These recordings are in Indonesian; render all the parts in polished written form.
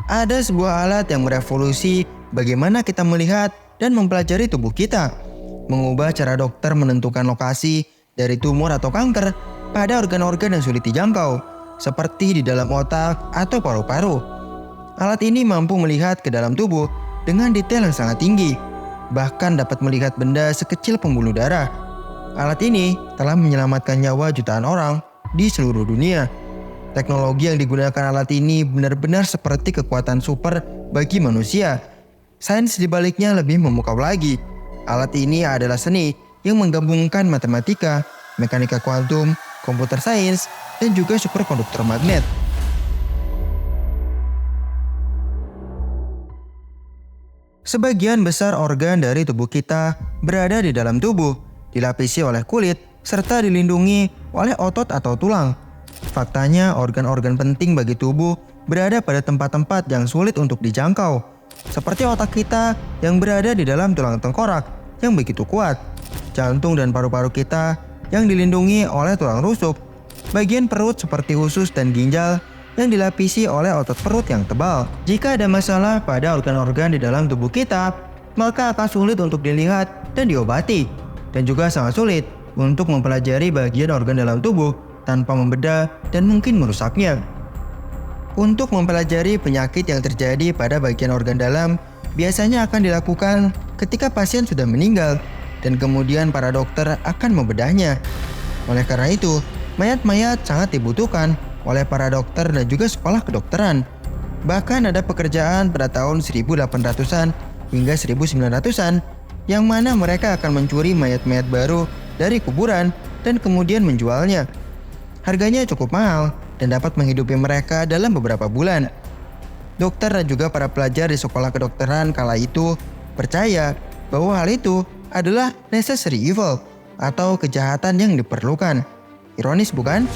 Ada sebuah alat yang merevolusi bagaimana kita melihat dan mempelajari tubuh kita, mengubah cara dokter menentukan lokasi dari tumor atau kanker pada organ-organ yang sulit dijangkau, seperti di dalam otak atau paru-paru. Alat ini mampu melihat ke dalam tubuh dengan detail yang sangat tinggi, bahkan dapat melihat benda sekecil pembuluh darah. Alat ini telah menyelamatkan nyawa jutaan orang di seluruh dunia. Teknologi yang digunakan alat ini benar-benar seperti kekuatan super bagi manusia. Sains di baliknya lebih memukau lagi. Alat ini adalah seni yang menggabungkan matematika, mekanika kuantum, komputer sains, dan juga superkonduktor magnet. Sebagian besar organ dari tubuh kita berada di dalam tubuh, dilapisi oleh kulit, serta dilindungi oleh otot atau tulang. Faktanya, organ-organ penting bagi tubuh berada pada tempat-tempat yang sulit untuk dijangkau, seperti otak kita yang berada di dalam tulang tengkorak yang begitu kuat, jantung dan paru-paru kita yang dilindungi oleh tulang rusuk, bagian perut seperti usus dan ginjal yang dilapisi oleh otot perut yang tebal. Jika ada masalah pada organ-organ di dalam tubuh kita, maka akan sulit untuk dilihat dan diobati, dan juga sangat sulit untuk mempelajari bagian organ dalam tubuh tanpa membedah dan mungkin merusaknya. Untuk mempelajari penyakit yang terjadi pada bagian organ dalam, biasanya akan dilakukan ketika pasien sudah meninggal, dan kemudian para dokter akan membedahnya. Oleh karena itu, mayat-mayat sangat dibutuhkan oleh para dokter dan juga sekolah kedokteran. Bahkan ada pekerjaan pada tahun 1800-an hingga 1900-an, yang mana mereka akan mencuri mayat-mayat baru dari kuburan dan kemudian menjualnya. Harganya cukup mahal dan dapat menghidupi mereka dalam beberapa bulan. Dokter dan juga para pelajar di sekolah kedokteran kala itu percaya bahwa hal itu adalah necessary evil atau kejahatan yang diperlukan. Ironis bukan?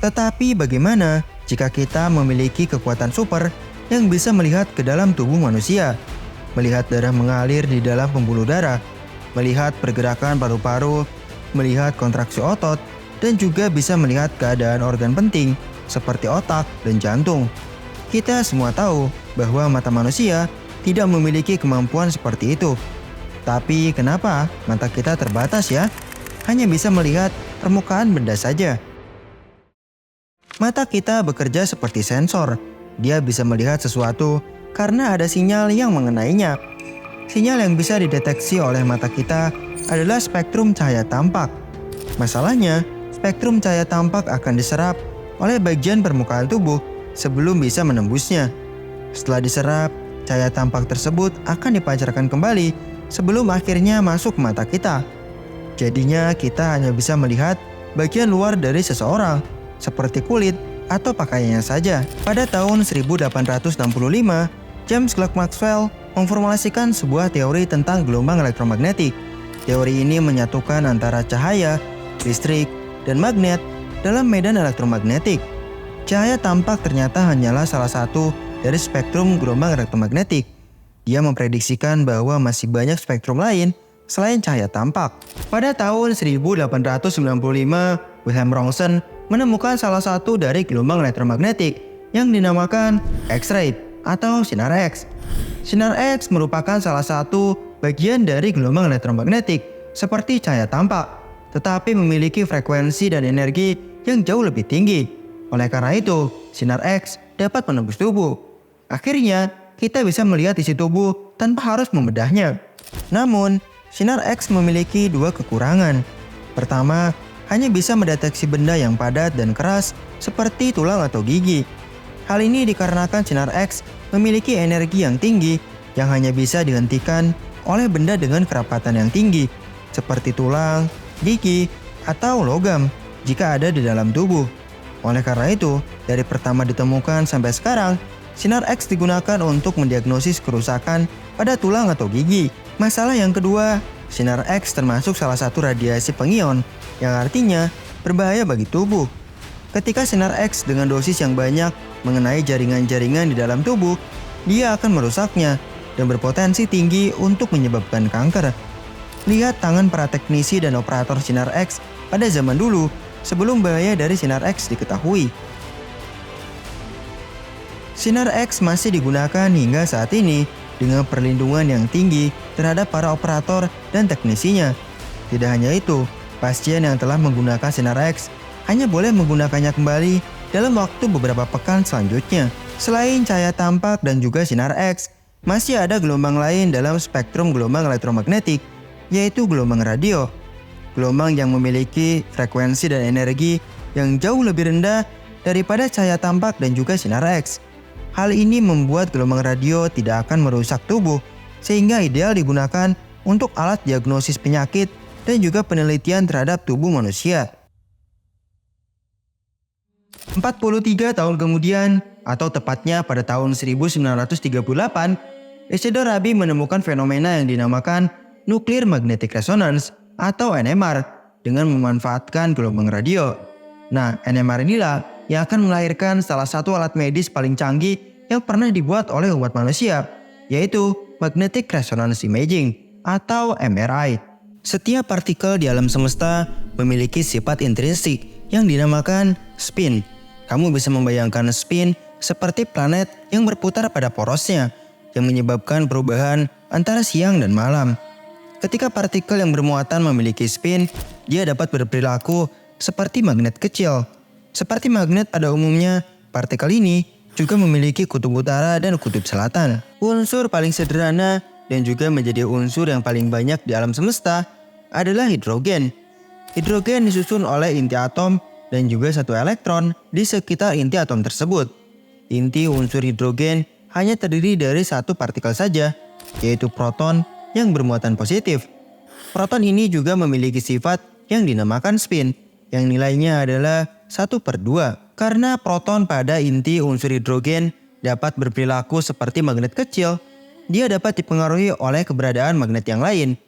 Tetapi bagaimana jika kita memiliki kekuatan super yang bisa melihat ke dalam tubuh manusia, melihat darah mengalir di dalam pembuluh darah, melihat pergerakan paru-paru, melihat kontraksi otot, dan juga bisa melihat keadaan organ penting seperti otak dan jantung. Kita semua tahu bahwa mata manusia tidak memiliki kemampuan seperti itu. Tapi kenapa mata kita terbatas ya? Hanya bisa melihat permukaan benda saja. Mata kita bekerja seperti sensor. Dia bisa melihat sesuatu karena ada sinyal yang mengenainya. Sinyal yang bisa dideteksi oleh mata kita adalah spektrum cahaya tampak. Masalahnya, spektrum cahaya tampak akan diserap oleh bagian permukaan tubuh sebelum bisa menembusnya. Setelah diserap, cahaya tampak tersebut akan dipancarkan kembali sebelum akhirnya masuk ke mata kita. Jadinya kita hanya bisa melihat bagian luar dari seseorang, seperti kulit atau pakaiannya saja. Pada tahun 1865, James Clerk Maxwell memformulasikan sebuah teori tentang gelombang elektromagnetik. Teori ini menyatukan antara cahaya, listrik, dan magnet dalam medan elektromagnetik. Cahaya tampak ternyata hanyalah salah satu dari spektrum gelombang elektromagnetik. Dia memprediksikan bahwa masih banyak spektrum lain selain cahaya tampak. Pada tahun 1895, Wilhelm Röntgen menemukan salah satu dari gelombang elektromagnetik yang dinamakan X-ray atau sinar X. Sinar X merupakan salah satu bagian dari gelombang elektromagnetik seperti cahaya tampak, tetapi memiliki frekuensi dan energi yang jauh lebih tinggi. Oleh karena itu, sinar X dapat menembus tubuh. Akhirnya, kita bisa melihat isi tubuh tanpa harus membedahnya. Namun, sinar X memiliki dua kekurangan. Pertama, hanya bisa mendeteksi benda yang padat dan keras seperti tulang atau gigi. Hal ini dikarenakan sinar X memiliki energi yang tinggi yang hanya bisa dihentikan oleh benda dengan kerapatan yang tinggi, seperti tulang, gigi, atau logam jika ada di dalam tubuh. Oleh karena itu, dari pertama ditemukan sampai sekarang, sinar X digunakan untuk mendiagnosis kerusakan pada tulang atau gigi. Masalah yang kedua, sinar X termasuk salah satu radiasi pengion, yang artinya berbahaya bagi tubuh. Ketika sinar X dengan dosis yang banyak mengenai jaringan-jaringan di dalam tubuh, dia akan merusaknya dan berpotensi tinggi untuk menyebabkan kanker. Lihat tangan para teknisi dan operator sinar X pada zaman dulu sebelum bahaya dari sinar X diketahui. Sinar X masih digunakan hingga saat ini dengan perlindungan yang tinggi terhadap para operator dan teknisinya. Tidak hanya itu, pasien yang telah menggunakan sinar X hanya boleh menggunakannya kembali dalam waktu beberapa pekan selanjutnya. Selain cahaya tampak dan juga sinar X, masih ada gelombang lain dalam spektrum gelombang elektromagnetik, yaitu gelombang radio. Gelombang yang memiliki frekuensi dan energi yang jauh lebih rendah daripada cahaya tampak dan juga sinar X. Hal ini membuat gelombang radio tidak akan merusak tubuh, sehingga ideal digunakan untuk alat diagnosis penyakit dan juga penelitian terhadap tubuh manusia. 43 tahun kemudian, atau tepatnya pada tahun 1938, Isidor Rabi menemukan fenomena yang dinamakan Nuclear Magnetic Resonance atau NMR dengan memanfaatkan gelombang radio. Nah, NMR inilah yang akan melahirkan salah satu alat medis paling canggih yang pernah dibuat oleh umat manusia, yaitu Magnetic Resonance Imaging atau MRI. Setiap partikel di alam semesta memiliki sifat intrinsik yang dinamakan spin. Kamu bisa membayangkan spin seperti planet yang berputar pada porosnya, yang menyebabkan perubahan antara siang dan malam. Ketika partikel yang bermuatan memiliki spin, dia dapat berperilaku seperti magnet kecil. Seperti magnet pada umumnya, partikel ini juga memiliki kutub utara dan kutub selatan. Unsur paling sederhana dan juga menjadi unsur yang paling banyak di alam semesta adalah hidrogen. Hidrogen disusun oleh inti atom dan juga satu elektron di sekitar inti atom tersebut. Inti unsur hidrogen hanya terdiri dari satu partikel saja, yaitu proton yang bermuatan positif. Proton ini juga memiliki sifat yang dinamakan spin, yang nilainya adalah 1/2. Karena proton pada inti unsur hidrogen dapat berperilaku seperti magnet kecil, dia dapat dipengaruhi oleh keberadaan magnet yang lain.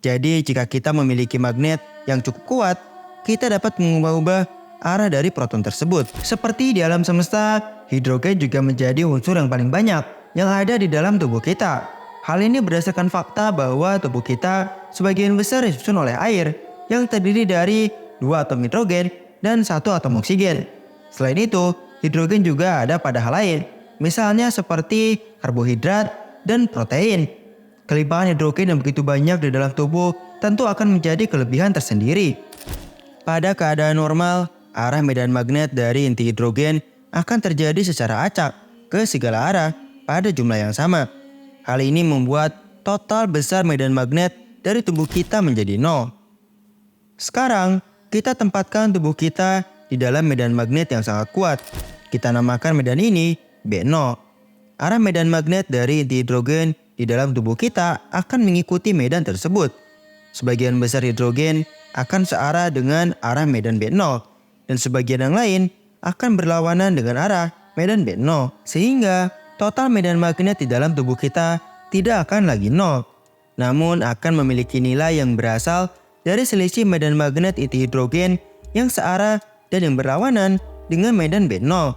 Jadi jika kita memiliki magnet yang cukup kuat, kita dapat mengubah-ubah arah dari proton tersebut. Seperti di alam semesta, hidrogen juga menjadi unsur yang paling banyak yang ada di dalam tubuh kita. Hal ini berdasarkan fakta bahwa tubuh kita sebagian besar disusun oleh air yang terdiri dari 2 atom hidrogen dan 1 atom oksigen. Selain itu, hidrogen juga ada pada hal lain, misalnya seperti karbohidrat dan protein. Kelimpahan hidrogen yang begitu banyak di dalam tubuh tentu akan menjadi kelebihan tersendiri. Pada keadaan normal, arah medan magnet dari inti hidrogen akan terjadi secara acak ke segala arah pada jumlah yang sama. Hal ini membuat total besar medan magnet dari tubuh kita menjadi 0. Sekarang, kita tempatkan tubuh kita di dalam medan magnet yang sangat kuat. Kita namakan medan ini B0. Arah medan magnet dari inti hidrogen di dalam tubuh kita akan mengikuti medan tersebut. Sebagian besar hidrogen akan searah dengan arah medan B0, dan sebagian yang lain akan berlawanan dengan arah medan B0. Sehingga total medan magnet di dalam tubuh kita tidak akan lagi 0, namun akan memiliki nilai yang berasal dari selisih medan magnet inti hidrogen yang searah dan yang berlawanan dengan medan B0.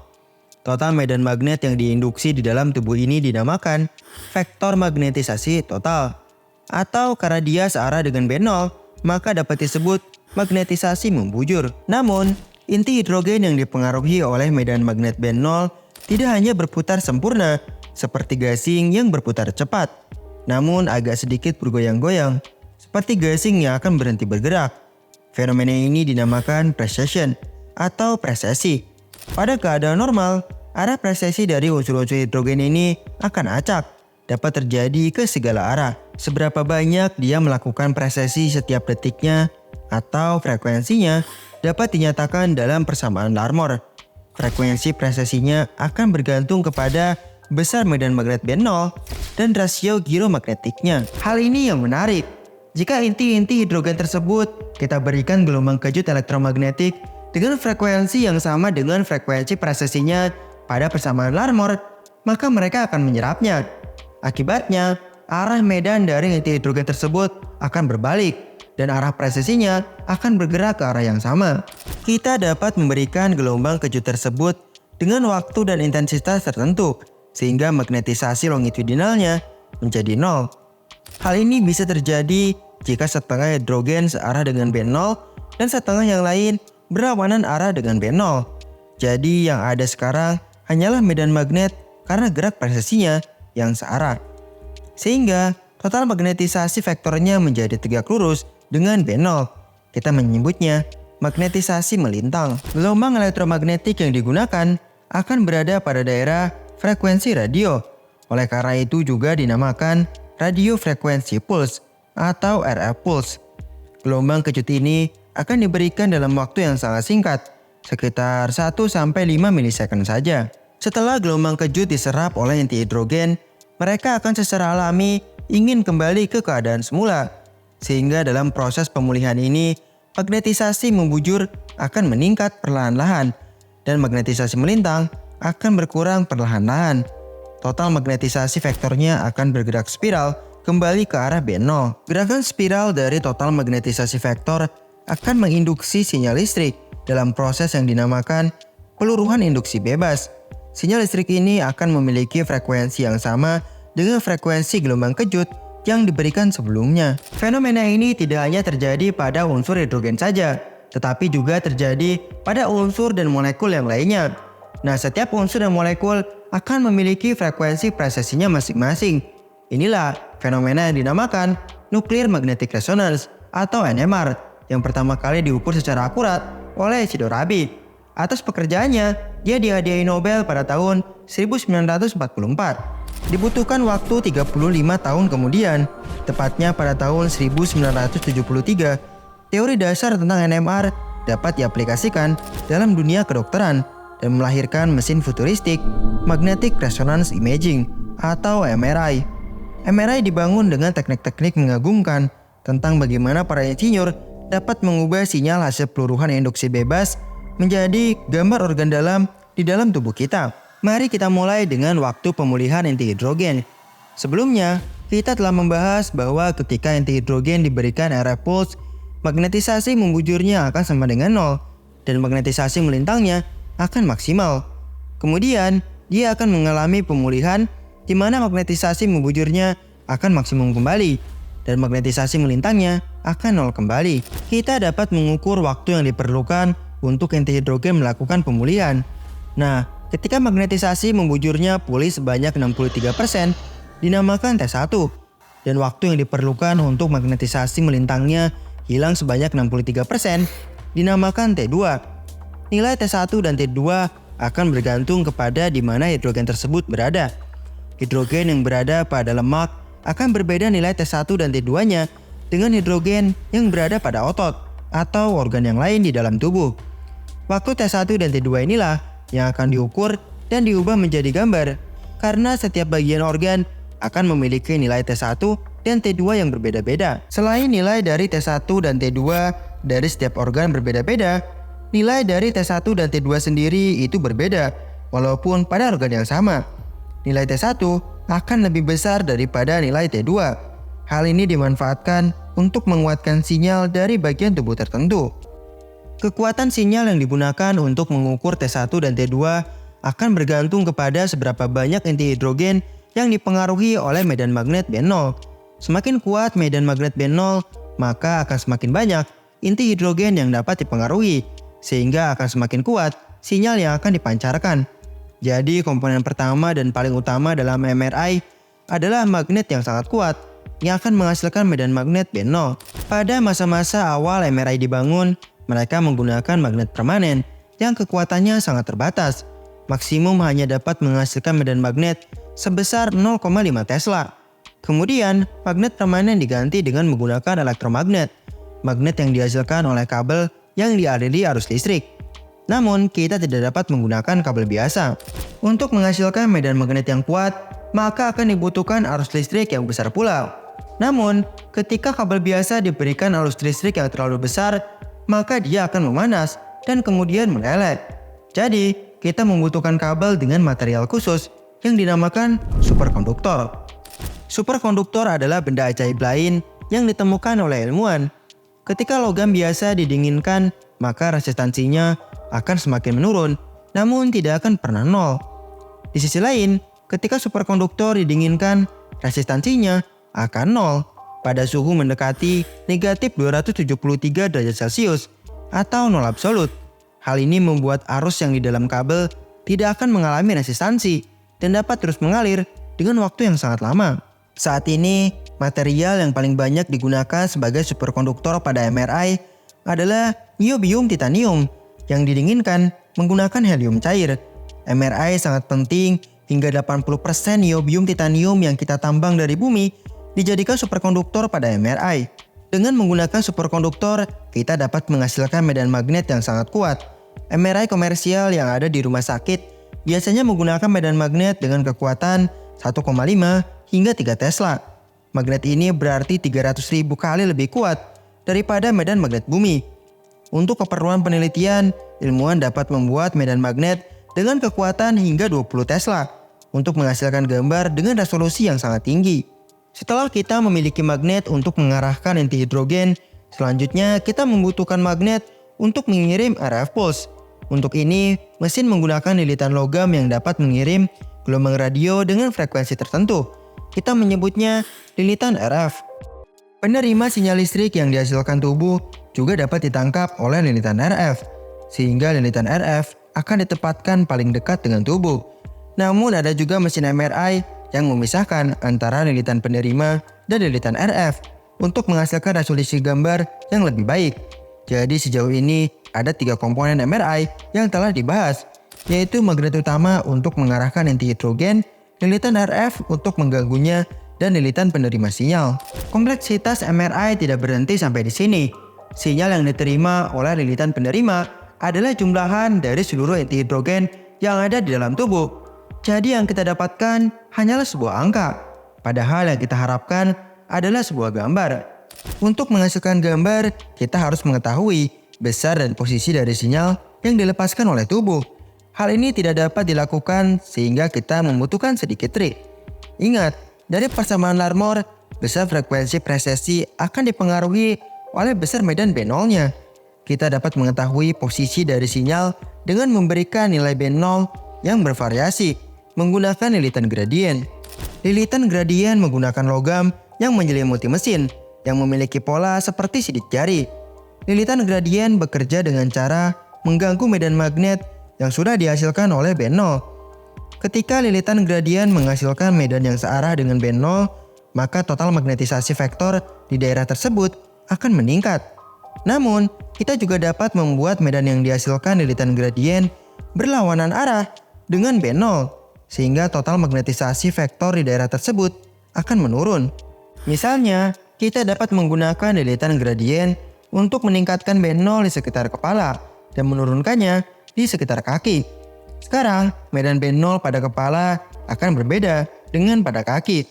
Total medan magnet yang diinduksi di dalam tubuh ini dinamakan vektor magnetisasi total. Atau karena dia searah dengan B0, maka dapat disebut magnetisasi membujur. Namun, inti hidrogen yang dipengaruhi oleh medan magnet B0 tidak hanya berputar sempurna seperti gasing yang berputar cepat, namun agak sedikit bergoyang-goyang seperti gasing yang akan berhenti bergerak. Fenomena ini dinamakan precession atau presesi. Pada keadaan normal, arah presesi dari unsur-unsur hidrogen ini akan acak, dapat terjadi ke segala arah. Seberapa banyak dia melakukan presesi setiap detiknya atau frekuensinya dapat dinyatakan dalam persamaan Larmor. Frekuensi presesinya akan bergantung kepada besar medan magnet B0 dan rasio giromagnetiknya. Hal ini yang menarik. Jika inti-inti hidrogen tersebut kita berikan gelombang kejut elektromagnetik dengan frekuensi yang sama dengan frekuensi presesinya pada persamaan Larmor, maka mereka akan menyerapnya. Akibatnya, arah medan dari inti hidrogen tersebut akan berbalik dan arah presesinya akan bergerak ke arah yang sama. Kita dapat memberikan gelombang kejut tersebut dengan waktu dan intensitas tertentu, sehingga magnetisasi longitudinalnya menjadi 0. Hal ini bisa terjadi jika setengah hidrogen searah dengan B0 dan setengah yang lain berlawanan arah dengan B0. Jadi yang ada sekarang hanyalah medan magnet karena gerak presesinya yang searah. Sehingga total magnetisasi vektornya menjadi tegak lurus dengan B0. Kita menyebutnya magnetisasi melintang. Gelombang elektromagnetik yang digunakan akan berada pada daerah frekuensi radio. Oleh karena itu juga dinamakan radio frekuensi pulse atau RF pulse. Gelombang kejut ini akan diberikan dalam waktu yang sangat singkat, sekitar 1-5 milisecond saja. Setelah gelombang kejut diserap oleh inti hidrogen, mereka akan secara alami ingin kembali ke keadaan semula. Sehingga dalam proses pemulihan ini, magnetisasi membujur akan meningkat perlahan-lahan dan magnetisasi melintang akan berkurang perlahan-lahan. Total magnetisasi vektornya akan bergerak spiral kembali ke arah B0. Gerakan spiral dari total magnetisasi vektor akan menginduksi sinyal listrik dalam proses yang dinamakan peluruhan induksi bebas. Sinyal listrik ini akan memiliki frekuensi yang sama dengan frekuensi gelombang kejut yang diberikan sebelumnya. Fenomena ini tidak hanya terjadi pada unsur hidrogen saja, tetapi juga terjadi pada unsur dan molekul yang lainnya. Nah, setiap unsur dan molekul akan memiliki frekuensi presesinya masing-masing. Inilah fenomena yang dinamakan Nuclear Magnetic Resonance atau NMR yang pertama kali diukur secara akurat oleh Isidore Rabi. Atas pekerjaannya, dia dihadiahi Nobel pada tahun 1944. Dibutuhkan waktu 35 tahun kemudian, tepatnya pada tahun 1973, teori dasar tentang NMR dapat diaplikasikan dalam dunia kedokteran dan melahirkan mesin futuristik Magnetic Resonance Imaging atau MRI. MRI dibangun dengan teknik-teknik mengagumkan tentang bagaimana para insinyur dapat mengubah sinyal hasil peluruhan induksi bebas menjadi gambar organ dalam di dalam tubuh kita. Mari kita mulai dengan waktu pemulihan inti hidrogen. Sebelumnya, kita telah membahas bahwa ketika inti hidrogen diberikan RF pulse, magnetisasi membujurnya akan sama dengan 0 dan magnetisasi melintangnya akan maksimal. Kemudian, dia akan mengalami pemulihan di mana magnetisasi membujurnya akan maksimum kembali dan magnetisasi melintangnya akan 0 kembali. Kita dapat mengukur waktu yang diperlukan untuk inti hidrogen melakukan pemulihan. Nah, ketika magnetisasi membujurnya pulih sebanyak 63%, dinamakan T1. Dan waktu yang diperlukan untuk magnetisasi melintangnya hilang sebanyak 63%, dinamakan T2. Nilai T1 dan T2 akan bergantung kepada di mana hidrogen tersebut berada. Hidrogen yang berada pada lemak akan berbeda nilai T1 dan T2-nya dengan hidrogen yang berada pada otot atau organ yang lain di dalam tubuh. Waktu T1 dan T2 inilah yang akan diukur dan diubah menjadi gambar karena setiap bagian organ akan memiliki nilai T1 dan T2 yang berbeda-beda. Selain nilai dari T1 dan T2 dari setiap organ berbeda-beda, nilai dari T1 dan T2 sendiri itu berbeda walaupun pada organ yang sama. Nilai T1 akan lebih besar daripada nilai T2. Hal ini dimanfaatkan untuk menguatkan sinyal dari bagian tubuh tertentu. Kekuatan sinyal yang digunakan untuk mengukur T1 dan T2 akan bergantung kepada seberapa banyak inti hidrogen yang dipengaruhi oleh medan magnet B0. Semakin kuat medan magnet B0, maka akan semakin banyak inti hidrogen yang dapat dipengaruhi, sehingga akan semakin kuat sinyal yang akan dipancarkan. Jadi komponen pertama dan paling utama dalam MRI adalah magnet yang sangat kuat yang akan menghasilkan medan magnet B0. Pada masa-masa awal MRI dibangun, mereka menggunakan magnet permanen yang kekuatannya sangat terbatas. Maksimum hanya dapat menghasilkan medan magnet sebesar 0,5 Tesla. Kemudian, magnet permanen diganti dengan menggunakan elektromagnet, magnet yang dihasilkan oleh kabel yang dialiri arus listrik. Namun, kita tidak dapat menggunakan kabel biasa. Untuk menghasilkan medan magnet yang kuat, maka akan dibutuhkan arus listrik yang besar pula. Namun, ketika kabel biasa diberikan arus listrik yang terlalu besar, maka dia akan memanas dan kemudian meleleh. Jadi, kita membutuhkan kabel dengan material khusus yang dinamakan superkonduktor. Superkonduktor adalah benda ajaib lain yang ditemukan oleh ilmuwan. Ketika logam biasa didinginkan, maka resistansinya akan semakin menurun, namun tidak akan pernah nol. Di sisi lain, ketika superkonduktor didinginkan, resistansinya akan nol pada suhu mendekati negatif 273 derajat Celcius atau nol absolut. Hal ini membuat arus yang di dalam kabel tidak akan mengalami resistansi dan dapat terus mengalir dengan waktu yang sangat lama. Saat ini, material yang paling banyak digunakan sebagai superkonduktor pada MRI adalah niobium titanium yang didinginkan menggunakan helium cair. MRI sangat penting hingga 80% niobium titanium yang kita tambang dari bumi dijadikan superkonduktor pada MRI. Dengan menggunakan superkonduktor, kita dapat menghasilkan medan magnet yang sangat kuat. MRI komersial yang ada di rumah sakit biasanya menggunakan medan magnet dengan kekuatan 1,5 hingga 3 Tesla. Magnet ini berarti 300.000 kali lebih kuat daripada medan magnet bumi. Untuk keperluan penelitian, ilmuwan dapat membuat medan magnet dengan kekuatan hingga 20 Tesla untuk menghasilkan gambar dengan resolusi yang sangat tinggi. Setelah kita memiliki magnet untuk mengarahkan inti hidrogen, selanjutnya kita membutuhkan magnet untuk mengirim RF pulse. Untuk ini, mesin menggunakan lilitan logam yang dapat mengirim gelombang radio dengan frekuensi tertentu. Kita menyebutnya lilitan RF. Penerima sinyal listrik yang dihasilkan tubuh juga dapat ditangkap oleh lilitan RF, sehingga lilitan RF akan ditempatkan paling dekat dengan tubuh. Namun ada juga mesin MRI yang memisahkan antara lilitan penerima dan lilitan RF untuk menghasilkan resolusi gambar yang lebih baik. Jadi sejauh ini ada 3 komponen MRI yang telah dibahas, yaitu magnet utama untuk mengarahkan inti hidrogen, lilitan RF untuk mengganggunya, dan lilitan penerima sinyal. Kompleksitas MRI tidak berhenti sampai di sini. Sinyal yang diterima oleh lilitan penerima adalah jumlahan dari seluruh inti hidrogen yang ada di dalam tubuh. Jadi yang kita dapatkan hanyalah sebuah angka, padahal yang kita harapkan adalah sebuah gambar. Untuk menghasilkan gambar, kita harus mengetahui besar dan posisi dari sinyal yang dilepaskan oleh tubuh. Hal ini tidak dapat dilakukan sehingga kita membutuhkan sedikit trik. Ingat, dari persamaan Larmor, besar frekuensi presesi akan dipengaruhi oleh besar medan B0-nya. Kita dapat mengetahui posisi dari sinyal dengan memberikan nilai B0 yang bervariasi menggunakan lilitan gradien. Lilitan gradien menggunakan logam yang menyelimuti mesin yang memiliki pola seperti sidik jari. Lilitan gradien bekerja dengan cara mengganggu medan magnet yang sudah dihasilkan oleh B0. Ketika lilitan gradien menghasilkan medan yang searah dengan B0, maka total magnetisasi vektor di daerah tersebut akan meningkat. Namun, kita juga dapat membuat medan yang dihasilkan lilitan gradien berlawanan arah dengan B0, sehingga total magnetisasi vektor di daerah tersebut akan menurun. Misalnya, kita dapat menggunakan lilitan gradien untuk meningkatkan B0 di sekitar kepala dan menurunkannya di sekitar kaki. Sekarang, medan B0 pada kepala akan berbeda dengan pada kaki.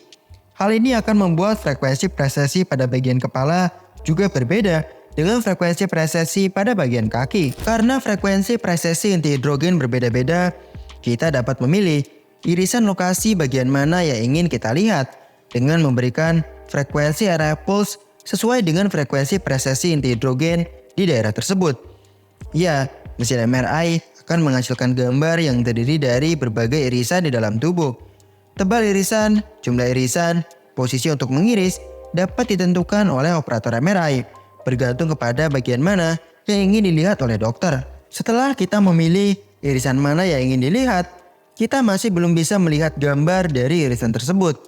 Hal ini akan membuat frekuensi presesi pada bagian kepala juga berbeda dengan frekuensi presesi pada bagian kaki. Karena frekuensi presesi inti hidrogen berbeda-beda, kita dapat memilih irisan lokasi bagian mana yang ingin kita lihat dengan memberikan frekuensi RF pulse sesuai dengan frekuensi presesi inti hidrogen di daerah tersebut. Ya, mesin MRI akan menghasilkan gambar yang terdiri dari berbagai irisan di dalam tubuh. Tebal irisan, jumlah irisan, posisi untuk mengiris dapat ditentukan oleh operator MRI, bergantung kepada bagian mana yang ingin dilihat oleh dokter. Setelah kita memilih irisan mana yang ingin dilihat, kita masih belum bisa melihat gambar dari irisan tersebut,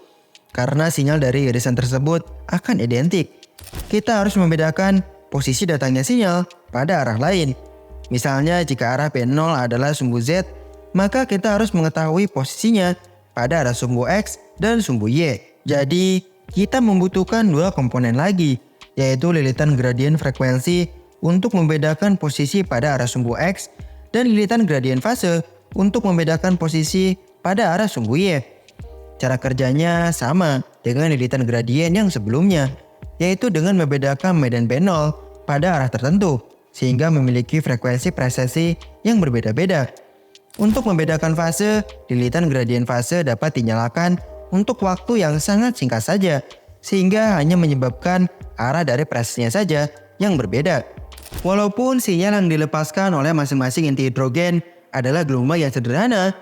karena sinyal dari irisan tersebut akan identik. Kita harus membedakan posisi datangnya sinyal pada arah lain. Misalnya jika arah B0 adalah sumbu Z, maka kita harus mengetahui posisinya pada arah sumbu X dan sumbu Y. Jadi, kita membutuhkan 2 komponen lagi, yaitu lilitan gradien frekuensi untuk membedakan posisi pada arah sumbu X dan lilitan gradien fase untuk membedakan posisi pada arah sumbu Y. Cara kerjanya sama dengan lilitan gradien yang sebelumnya, yaitu dengan membedakan medan B0 pada arah tertentu, sehingga memiliki frekuensi presesi yang berbeda-beda. Untuk membedakan fase, lilitan gradien fase dapat dinyalakan untuk waktu yang sangat singkat saja, sehingga hanya menyebabkan arah dari presesinya saja yang berbeda. Walaupun sinyal yang dilepaskan oleh masing-masing inti hidrogen adalah gelombang yang sederhana,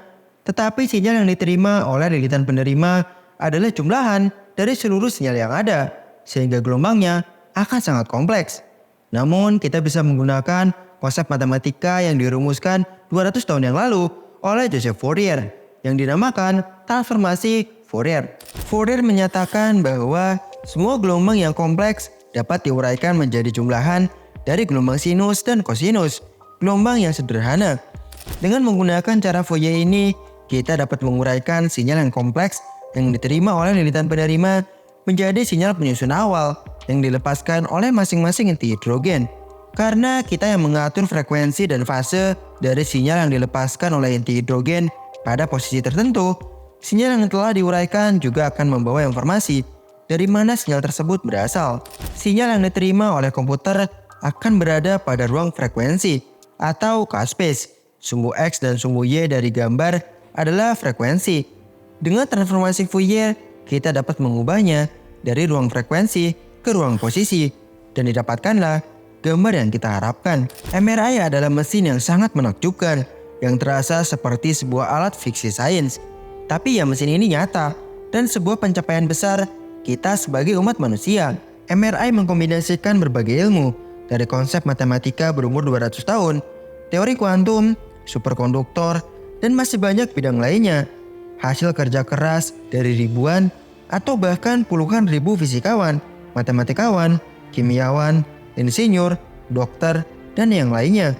tetapi sinyal yang diterima oleh lilitan penerima adalah jumlahan dari seluruh sinyal yang ada, sehingga gelombangnya akan sangat kompleks. Namun, kita bisa menggunakan konsep matematika yang dirumuskan 200 tahun yang lalu oleh Joseph Fourier, yang dinamakan transformasi Fourier. Fourier menyatakan bahwa semua gelombang yang kompleks dapat diuraikan menjadi jumlahan dari gelombang sinus dan kosinus, gelombang yang sederhana. Dengan menggunakan cara Fourier ini, kita dapat menguraikan sinyal yang kompleks yang diterima oleh lilitan penerima menjadi sinyal penyusun awal yang dilepaskan oleh masing-masing inti hidrogen. Karena kita yang mengatur frekuensi dan fase dari sinyal yang dilepaskan oleh inti hidrogen pada posisi tertentu, sinyal yang telah diuraikan juga akan membawa informasi dari mana sinyal tersebut berasal. Sinyal yang diterima oleh komputer akan berada pada ruang frekuensi atau k-space. Sumbu X dan sumbu Y dari gambar adalah frekuensi. Dengan transformasi Fourier, kita dapat mengubahnya dari ruang frekuensi ke ruang posisi dan didapatkanlah gambar yang kita harapkan. MRI adalah mesin yang sangat menakjubkan yang terasa seperti sebuah alat fiksi sains. Tapi ya mesin ini nyata dan sebuah pencapaian besar kita sebagai umat manusia. MRI mengkombinasikan berbagai ilmu dari konsep matematika berumur 200 tahun, teori kuantum, superkonduktor, dan masih banyak bidang lainnya. Hasil kerja keras dari ribuan atau bahkan puluhan ribu fisikawan, matematikawan, kimiawan, insinyur, dokter, dan yang lainnya.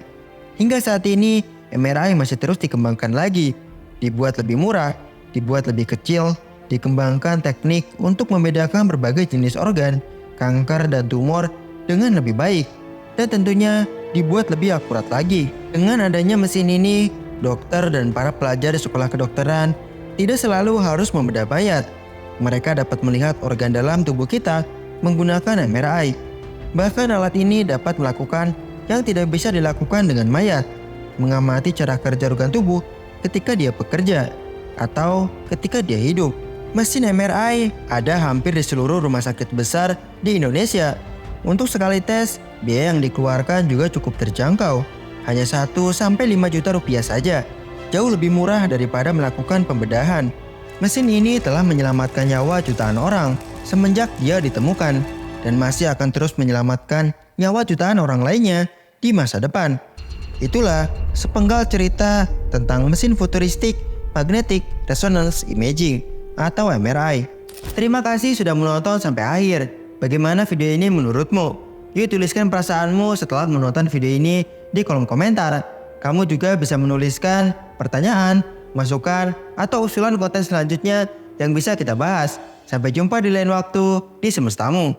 Hingga saat ini, MRI masih terus dikembangkan lagi, dibuat lebih murah, dibuat lebih kecil, dikembangkan teknik untuk membedakan berbagai jenis organ, kanker, dan tumor dengan lebih baik, dan tentunya dibuat lebih akurat lagi. Dengan adanya mesin ini, dokter dan para pelajar di sekolah kedokteran tidak selalu harus membedah mayat. Mereka dapat melihat organ dalam tubuh kita menggunakan MRI. Bahkan alat ini dapat melakukan yang tidak bisa dilakukan dengan mayat, mengamati cara kerja organ tubuh ketika dia bekerja atau ketika dia hidup. Mesin MRI ada hampir di seluruh rumah sakit besar di Indonesia. Untuk sekali tes, biaya yang dikeluarkan juga cukup terjangkau, hanya 1-5 juta rupiah saja, jauh lebih murah daripada melakukan pembedahan. Mesin ini telah menyelamatkan nyawa jutaan orang semenjak dia ditemukan, dan masih akan terus menyelamatkan nyawa jutaan orang lainnya di masa depan. Itulah sepenggal cerita tentang mesin futuristik Magnetic Resonance Imaging atau MRI. Terima kasih sudah menonton sampai akhir. Bagaimana video ini menurutmu? Yuk tuliskan perasaanmu setelah menonton video ini di kolom komentar. Kamu juga bisa menuliskan pertanyaan, masukan, atau usulan konten selanjutnya yang bisa kita bahas. Sampai jumpa di lain waktu di semestamu.